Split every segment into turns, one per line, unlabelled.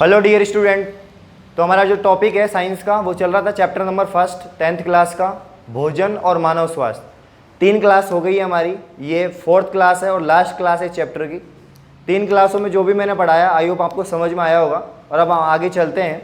Hello dear student. तो हमारा जो टॉपिक है साइंस का वो चल रहा था चैप्टर नंबर 1 10th क्लास का, भोजन और मानव स्वास्थ्य। 3 क्लास हो गई है हमारी, ये 4th क्लास है और लास्ट क्लास है चैप्टर की। 3 क्लासों में जो भी मैंने पढ़ाया आई होप आपको समझ में आया होगा। और अब आगे चलते हैं।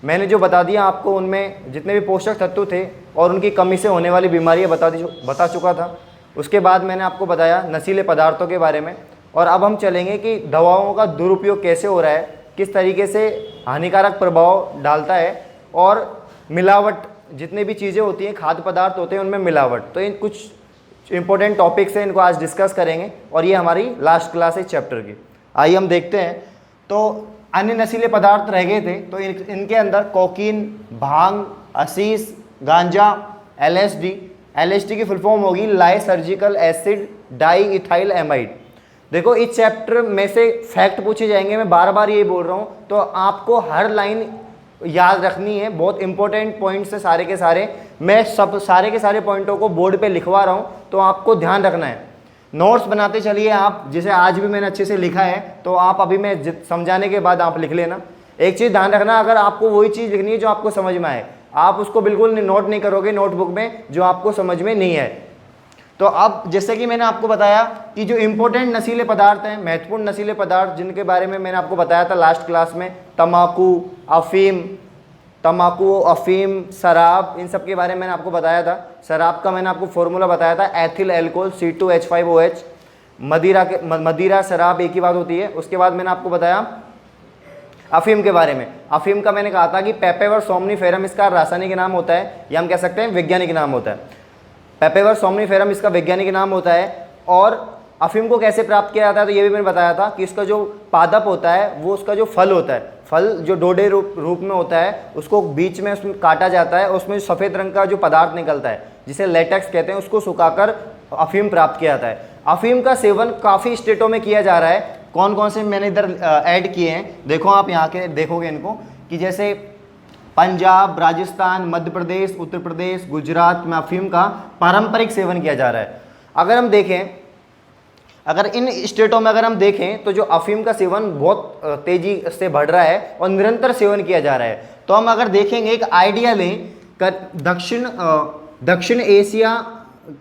मैंने जो बता दिया आपको उनमें जितने भी पोषक तत्व थे और उनकी कमी से होने वाली बीमारियाँ बता चुका था। उसके बाद मैंने आपको बताया नशीले पदार्थों के बारे में। और अब हम चलेंगे कि दवाओं का दुरुपयोग कैसे हो रहा है, किस तरीके से हानिकारक प्रभाव डालता है, और मिलावट जितने भी चीज़ें होती हैं, खाद्य पदार्थ होते हैं उनमें मिलावट। तो इन कुछ इंपॉर्टेंट टॉपिक्स हैं, इनको आज डिस्कस करेंगे और ये हमारी लास्ट क्लास है चैप्टर की। आइए हम देखते हैं। तो अन्य नशीले पदार्थ रह गए थे, तो इनके अंदर कोकीन, भांग, असीस, गांजा, एलएसडी की फुल फॉर्म होगी लाइसर्जिकल एसिड डाई एमाइड। देखो इस चैप्टर में से फैक्ट पूछे जाएंगे, मैं बार बार यही बोल रहा हूँ, तो आपको हर लाइन याद रखनी है। बहुत इंपॉर्टेंट पॉइंट्स है सारे के सारे। मैं सारे के सारे पॉइंटों को बोर्ड पे लिखवा रहा हूँ, तो आपको ध्यान रखना है। नोट्स बनाते चलिए आप, जिसे आज भी मैंने अच्छे से लिखा है, तो आप अभी मैं समझाने के बाद आप लिख लेना। एक चीज़ ध्यान रखना, अगर आपको वही चीज़ लिखनी है जो आपको समझ में आए, आप उसको बिल्कुल नोट नहीं करोगे नोटबुक में जो आपको समझ में नहीं है। तो अब जैसे कि मैंने आपको बताया कि जो इंपॉर्टेंट नशीले पदार्थ हैं, महत्वपूर्ण नशीले पदार्थ जिनके बारे में मैंने आपको बताया था लास्ट क्लास में, तम्बाकू, अफीम, शराब, इन सब के बारे में मैंने आपको बताया था। शराब का मैंने आपको फॉर्मूला बताया था, एथिल एल्कोहल C2H5OH। मदिरा शराब एक ही बात होती है। उसके बाद मैंने आपको बताया अफीम के बारे में। अफीम का मैंने कहा था कि पेपेवर सोमनीफेरम इसका रासायनिक नाम होता है, या हम कह सकते हैं वैज्ञानिक नाम होता है। पेपेवर सोमनीफेरम इसका वैज्ञानिक नाम होता है। और अफीम को कैसे प्राप्त किया जाता है, तो ये भी मैंने बताया था कि इसका जो पादप होता है वो उसका जो फल होता है, फल जो डोडे रूप में होता है, उसको बीच में उसमें काटा जाता है, उसमें सफ़ेद रंग का जो पदार्थ निकलता है जिसे लेटेक्स कहते हैं, उसको सुखाकर अफीम प्राप्त किया जाता है। अफीम का सेवन काफ़ी स्टेटों में किया जा रहा है। कौन कौन से मैंने इधर ऐड किए हैं, देखो आप यहाँ के देखोगे इनको, कि जैसे पंजाब, राजस्थान, मध्य प्रदेश, उत्तर प्रदेश, गुजरात में अफीम का पारंपरिक सेवन किया जा रहा है। अगर हम देखें, अगर इन स्टेटों में अगर हम देखें तो जो अफीम का सेवन बहुत तेजी से बढ़ रहा है और निरंतर सेवन किया जा रहा है। तो हम अगर देखेंगे, एक आइडिया लें, दक्षिण एशिया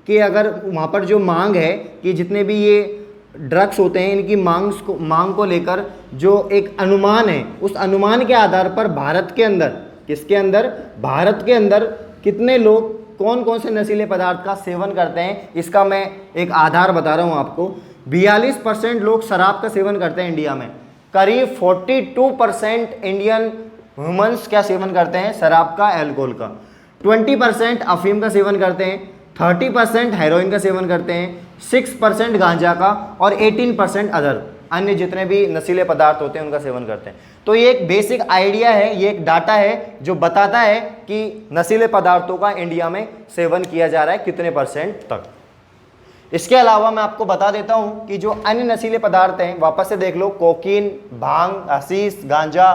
के अगर वहाँ पर जो मांग है कि जितने भी ये ड्रग्स होते हैं इनकी मांग को लेकर जो एक अनुमान है, उस अनुमान के आधार पर भारत के अंदर कितने लोग कौन कौन से नशीले पदार्थ का सेवन करते हैं, इसका मैं एक आधार बता रहा हूं आपको। 42% लोग शराब का सेवन करते हैं इंडिया में। करीब 42% इंडियन ह्यूमंस क्या सेवन करते हैं, शराब का, अल्कोहल का। 20% अफीम का सेवन करते हैं, 30% हेरोइन का सेवन करते हैं, 6% गांजा का, और 18% अदर अन्य जितने भी नशीले पदार्थ होते हैं उनका सेवन करते हैं। तो ये एक बेसिक आइडिया है, ये एक डाटा है जो बताता है कि नशीले पदार्थों का इंडिया में सेवन किया जा रहा है कितने परसेंट तक। इसके अलावा मैं आपको बता देता हूं कि जो अन्य नशीले पदार्थ हैं, वापस से देख लो, कोकीन, भांग, असीस, गांजा,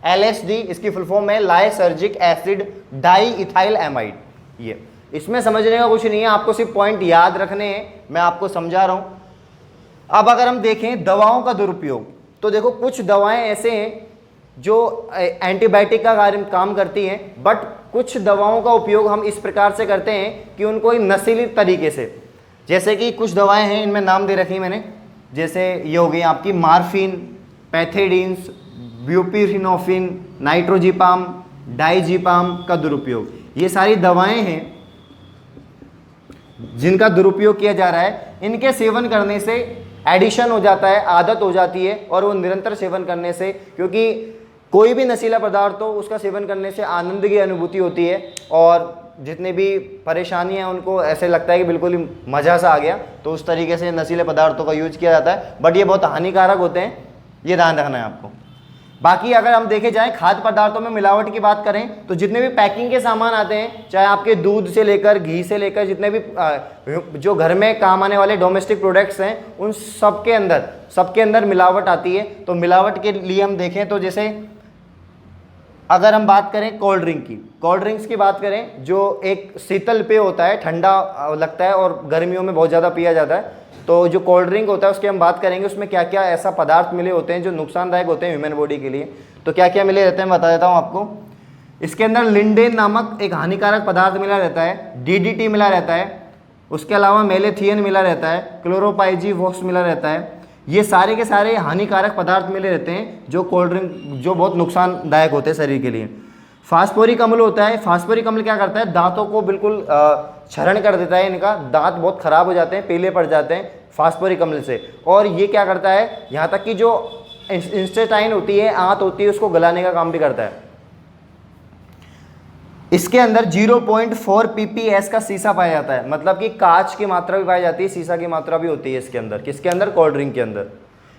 LSD, इसकी फुल फॉर्म है लाइसर्जिक एसिड डाई एमाइड। ये इसमें समझने का कुछ नहीं है, आपको सिर्फ पॉइंट याद रखने हैं, मैं आपको समझा रहा हूं। अब अगर हम देखें दवाओं का दुरुपयोग, तो देखो कुछ दवाएं ऐसे हैं जो एंटीबायोटिक का काम करती हैं, बट कुछ दवाओं का उपयोग हम इस प्रकार से करते हैं कि उनको एक नशीली तरीके से, जैसे कि कुछ दवाएं हैं, इनमें नाम दे रखी मैंने, जैसे ये हो गई आपकी मार्फिन, पैथेडीन्स, ब्यूपीरिनोफिन, नाइट्रोजिपाम, डाइजिपाम का दुरुपयोग। ये सारी दवाएं हैं जिनका दुरुपयोग किया जा रहा है। इनके सेवन करने से एडिशन हो जाता है, आदत हो जाती है, और वो निरंतर सेवन करने से, क्योंकि कोई भी नशीला पदार्थ हो उसका सेवन करने से आनंद की अनुभूति होती है, और जितने भी परेशानी है उनको ऐसे लगता है कि बिल्कुल ही मज़ा सा आ गया। तो उस तरीके से नशीले पदार्थों का यूज किया जाता है, बट ये बहुत हानिकारक होते हैं, ये ध्यान रखना है आपको। बाकी अगर हम देखे जाएं खाद्य पदार्थों में मिलावट की बात करें, तो जितने भी पैकिंग के सामान आते हैं, चाहे आपके दूध से लेकर घी से लेकर जितने भी जो घर में काम आने वाले डोमेस्टिक प्रोडक्ट्स हैं, उन सबके अंदर मिलावट आती है। तो मिलावट के लिए हम देखें तो जैसे अगर हम बात करें कोल्ड ड्रिंक्स की बात करें, जो एक शीतल पेय होता है, ठंडा लगता है और गर्मियों में बहुत ज़्यादा पिया जाता है, तो जो कोल्ड ड्रिंक होता है उसकी हम बात करेंगे, उसमें क्या क्या ऐसा पदार्थ मिले होते हैं जो नुकसानदायक होते हैं ह्यूमन बॉडी के लिए। तो क्या क्या मिले रहते हैं बता देता हूँ आपको। इसके अंदर लिंडेन नामक एक हानिकारक पदार्थ मिला रहता है, डीडीटी मिला रहता है, उसके अलावा मेलेथियन मिला रहता है, क्लोरोपाइजीवॉक्स मिला रहता है। ये सारे के सारे हानिकारक पदार्थ मिले रहते हैं जो कोल्ड ड्रिंक जो बहुत नुकसानदायक होते हैं शरीर के लिए। फास्फोरिक अम्ल होता है, फास्फोरिक अम्ल क्या करता है, दांतों को बिल्कुल क्षरण कर देता है, इनका दांत बहुत खराब हो जाते हैं, पीले पड़ जाते हैं फास्फोरिक अम्ल से। और ये क्या करता है, यहाँ तक कि जो इंस्टेटाइन होती है, आंत होती है, उसको गलाने का काम भी करता है। इसके अंदर 0.4 ppS का सीसा पाया जाता है, मतलब कि कांच की मात्रा भी पाई जाती है, सीसा की मात्रा भी होती है इसके अंदर। किसके अंदर, कोल्ड ड्रिंक के अंदर।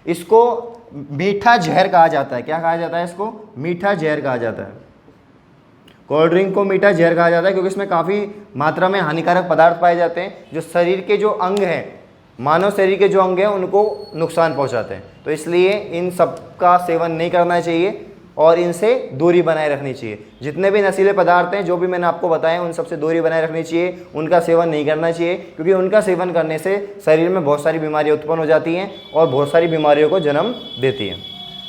इसको मीठा जहर कहा जाता है। क्या कहा जाता है इसको, मीठा जहर कहा जाता है। कोल्ड ड्रिंक को मीठा जहर कहा जाता है क्योंकि इसमें काफ़ी मात्रा में हानिकारक पदार्थ पाए जाते हैं जो शरीर के जो अंग हैं, मानव शरीर के जो अंग हैं, उनको नुकसान पहुंचाते हैं। तो इसलिए इन सब का सेवन नहीं करना चाहिए और इनसे दूरी बनाए रखनी चाहिए। जितने भी नशीले पदार्थ हैं जो भी मैंने आपको बताए, उन सबसे दूरी बनाए रखनी चाहिए, उनका सेवन नहीं करना चाहिए, क्योंकि उनका सेवन करने से शरीर में बहुत सारी बीमारियाँ उत्पन्न हो जाती हैं और बहुत सारी बीमारियों को जन्म देती हैं।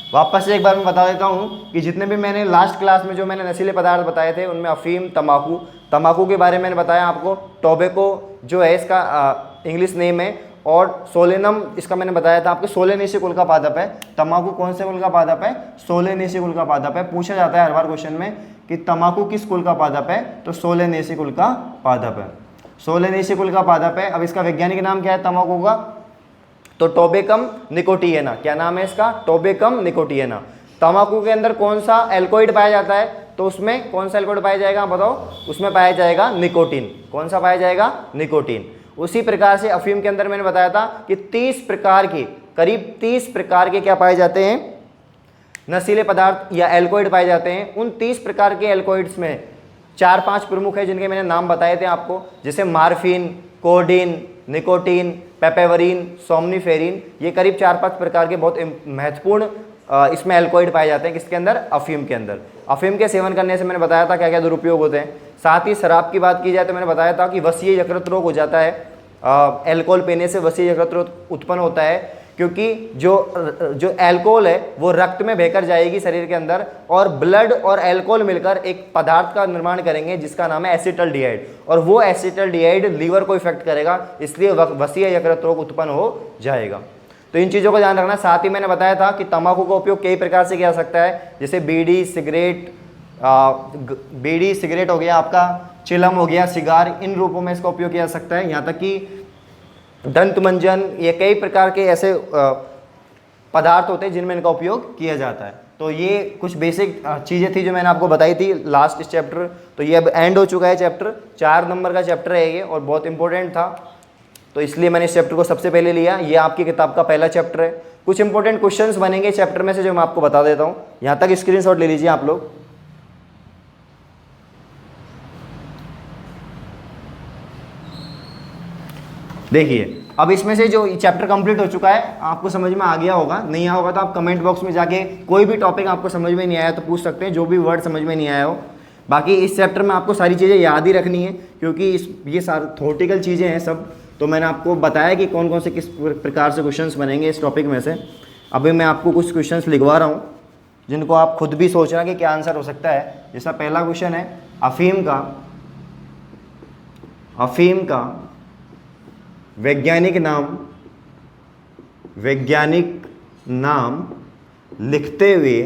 वापस से एक बार मैं बता देता हूँ कि जितने भी मैंने लास्ट क्लास में जो मैंने नशीले पदार्थ बताए थे, उनमें अफीम, तम्बाकू के बारे में मैंने बताया आपको, टोबैको जो है इसका इंग्लिश नेम है, और सोलेनम इसका मैंने बताया था आपके, सोलेनेसी कुल का पादप है। तम्बाकू कौन से कुल का पादप है, सोलेनेसी कुल का पादप है। पूछा जाता है हर बार क्वेश्चन में कि तम्बाकू किस कुल का पादप है, तो सोलेनेसी कुल का पादप है, सोलेनेसी कुल का पादप है। अब इसका वैज्ञानिक नाम क्या है तम्बाकू का, तो टोबेकम निकोटिएना। क्या नाम है इसका, टोबेकम निकोटिएना। तम्बाकू के अंदर कौन सा एल्कोइड पाया जाता है, तो उसमें कौन सा एल्कोइड पाया जाएगा बताओ, उसमें पाया जाएगा निकोटीन। कौन सा पाया जाएगा, निकोटीन। उसी प्रकार से अफीम के अंदर मैंने बताया था कि 30 प्रकार के, करीब 30 प्रकार के क्या पाए जाते हैं, नशीले पदार्थ या एल्कोइड पाए जाते हैं। उन 30 प्रकार के एल्कोइड्स में 4-5 प्रमुख है जिनके मैंने नाम बताए थे आपको, जैसे मार्फिन, कोडीन, निकोटीन, पेपेवरीन, सोमनीफेरिन। ये करीब 4-5 प्रकार के बहुत महत्वपूर्ण इसमें एल्कोइड पाए जाते हैं। किसके अंदर, अफीम के अंदर। अफीम के सेवन करने से मैंने बताया था क्या क्या दुरुपयोग होते हैं। साथ ही शराब की बात की जाए तो मैंने बताया था कि वसीय यकृत रोग हो जाता है, अल्कोहल पीने से वसीय यकृत रोग उत्पन्न होता है, क्योंकि जो अल्कोहल है वो रक्त में बहकर जाएगी शरीर के अंदर, और ब्लड और अल्कोहल मिलकर एक पदार्थ का निर्माण करेंगे जिसका नाम है एसिटल्डिहाइड, और वो एसिटल्डिहाइड लीवर को इफेक्ट करेगा, इसलिए वसीय यकृत रोग उत्पन्न हो जाएगा। तो इन चीज़ों को ध्यान रखना। साथ ही मैंने बताया था कि तंबाकू का उपयोग कई प्रकार से किया जा सकता है, जैसे बीड़ी सिगरेट हो गया आपका, चिलम हो गया, सिगार, इन रूपों में इसका उपयोग किया जा सकता है। यहाँ तक कि दंत मंजन, ये कई प्रकार के ऐसे पदार्थ होते हैं जिनमें इनका उपयोग किया जाता है। तो ये कुछ बेसिक चीज़ें थी जो मैंने आपको बताई थी लास्ट इस चैप्टर। तो ये अब एंड हो चुका है चैप्टर, 4 नंबर का चैप्टर है ये और बहुत इंपॉर्टेंट था, तो इसलिए मैंने इस चैप्टर को सबसे पहले लिया। ये आपकी किताब का पहला चैप्टर है। कुछ इंपॉर्टेंट क्वेश्चंस बनेंगे चैप्टर में से जो मैं आपको बता देता हूँ। यहाँ तक स्क्रीनशॉट ले लीजिए आप लोग। देखिए अब इसमें से जो चैप्टर कंप्लीट हो चुका है, आपको समझ में आ गया होगा, नहीं आया होगा तो आप कमेंट बॉक्स में जाके कोई भी टॉपिक आपको समझ में नहीं आया तो पूछ सकते हैं, जो भी वर्ड समझ में नहीं आया हो। बाकी इस चैप्टर में आपको सारी चीज़ें याद ही रखनी है, क्योंकि ये सारी थ्योरेटिकल चीज़ें हैं सब। तो मैंने आपको बताया कि कौन कौन से किस प्रकार से क्वेश्चंस बनेंगे इस टॉपिक में से। अभी मैं आपको कुछ क्वेश्चंस लिखवा रहा हूँ जिनको आप खुद भी सोचना कि क्या आंसर हो सकता है। जैसा पहला क्वेश्चन है, अफीम का वैज्ञानिक नाम लिखते हुए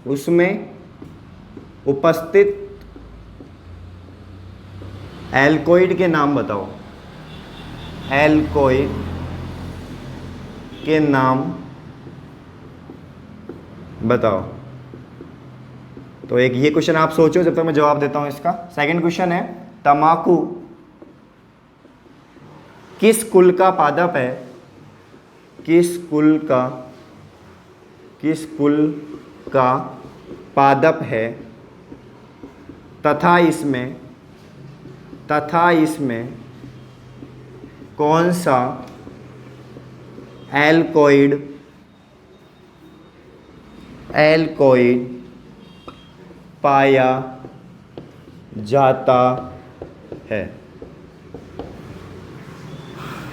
उसमें उपस्थित एल्कोइड के नाम बताओ। एल्कोइड के नाम बताओ। तो एक ये क्वेश्चन आप सोचो जब तक मैं जवाब देता हूं इसका। सेकंड क्वेश्चन है, तम्बाकू किस कुल का पादप है? किस कुल का पादप है तथा इसमें कौन सा एल्कोइड पाया जाता है।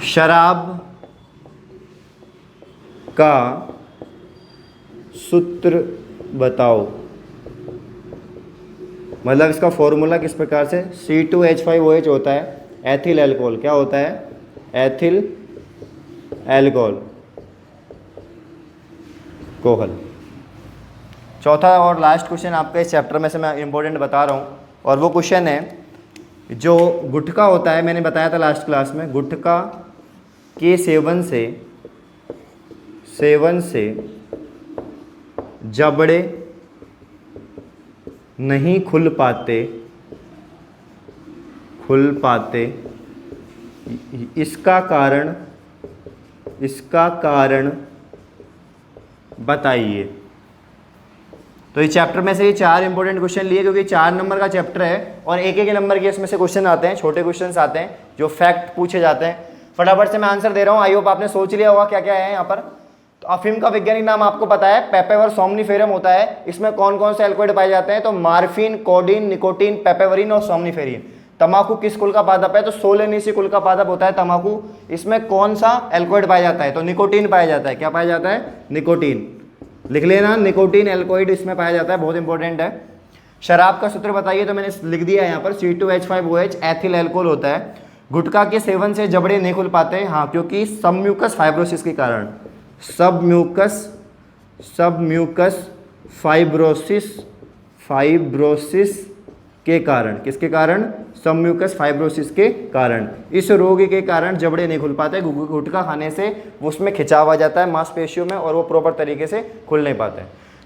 शराब का सूत्र बताओ। मतलब इसका फॉर्मूला किस प्रकार से, C2H5OH होता है एथिल एल्कोहल। क्या होता है? एथिल एल्कोहल कोहल। चौथा और लास्ट क्वेश्चन आपका इस चैप्टर में से मैं इंपॉर्टेंट बता रहा हूँ, और वो क्वेश्चन है जो गुटखा होता है, मैंने बताया था लास्ट क्लास में, गुटखा के सेवन से जबड़े नहीं खुल पाते, इसका कारण बताइए। तो इस चैप्टर में से ये 4 इंपॉर्टेंट क्वेश्चन लिए, क्योंकि 4 नंबर का चैप्टर है और एक नंबर के इसमें से क्वेश्चन आते हैं, छोटे क्वेश्चंस आते हैं जो फैक्ट पूछे जाते हैं। फटाफट से मैं आंसर दे रहा हूँ, आई होप आपने सोच लिया होगा क्या क्या है यहाँ पर। तो अफीम का वैज्ञानिक नाम आपको पता है, पेपेवर सोमनिफेरम होता है। इसमें कौन कौन से एल्कोहॉइड पाए जाते हैं? तो मार्फिन, कोडीन, निकोटीन, पेपेवरिन और सोमनिफेरिन। तंबाकू किस कुल का पादप है? तो सोलेनेसी कुल का पादप होता है तंबाकू। इसमें कौन सा एल्कोहॉइड पाया जाता है? तो निकोटीन पाया जाता है। क्या पाया जाता है? निकोटीन। लिख लेना, निकोटीन एल्कोहॉइड इसमें पाया जाता है, बहुत इंपॉर्टेंट है। शराब का सूत्र बताइए, तो मैंने लिख दिया है यहाँ पर, C2H5OH एथिल एल्कोहल होता है। गुटखा के सेवन से जबड़े नहीं खुल पाते, हाँ, क्योंकि सबम्यूकस फाइब्रोसिस के कारण, सबम्यूकस फाइब्रोसिस के कारण, किसके कारण? सबम्यूकस फाइब्रोसिस के कारण। इस रोग के कारण जबड़े नहीं खुल पाते। गुटखा खाने से उसमें खिंचाव आ जाता है मांसपेशियों में और वो प्रॉपर तरीके से खुल नहीं पाते।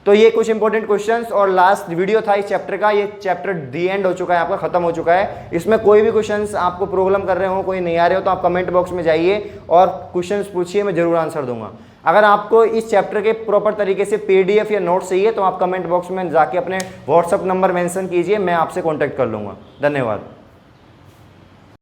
तो ये कुछ इंपॉर्टेंट क्वेश्चंस और लास्ट वीडियो था इस चैप्टर का। ये चैप्टर दी एंड हो चुका है, आपका खत्म हो चुका है। इसमें कोई भी क्वेश्चंस आपको प्रॉब्लम कर रहे हो, कोई नहीं आ रहे हो, तो आप कमेंट बॉक्स में जाइए और क्वेश्चंस पूछिए, मैं जरूर आंसर दूंगा। अगर आपको इस चैप्टर के प्रॉपर तरीके से PDF या नोट्स चाहिए तो आप कमेंट बॉक्स में जाके अपने व्हाट्सअप नंबर मेंशन कीजिए, मैं आपसे कॉन्टैक्ट कर लूँगा। धन्यवाद।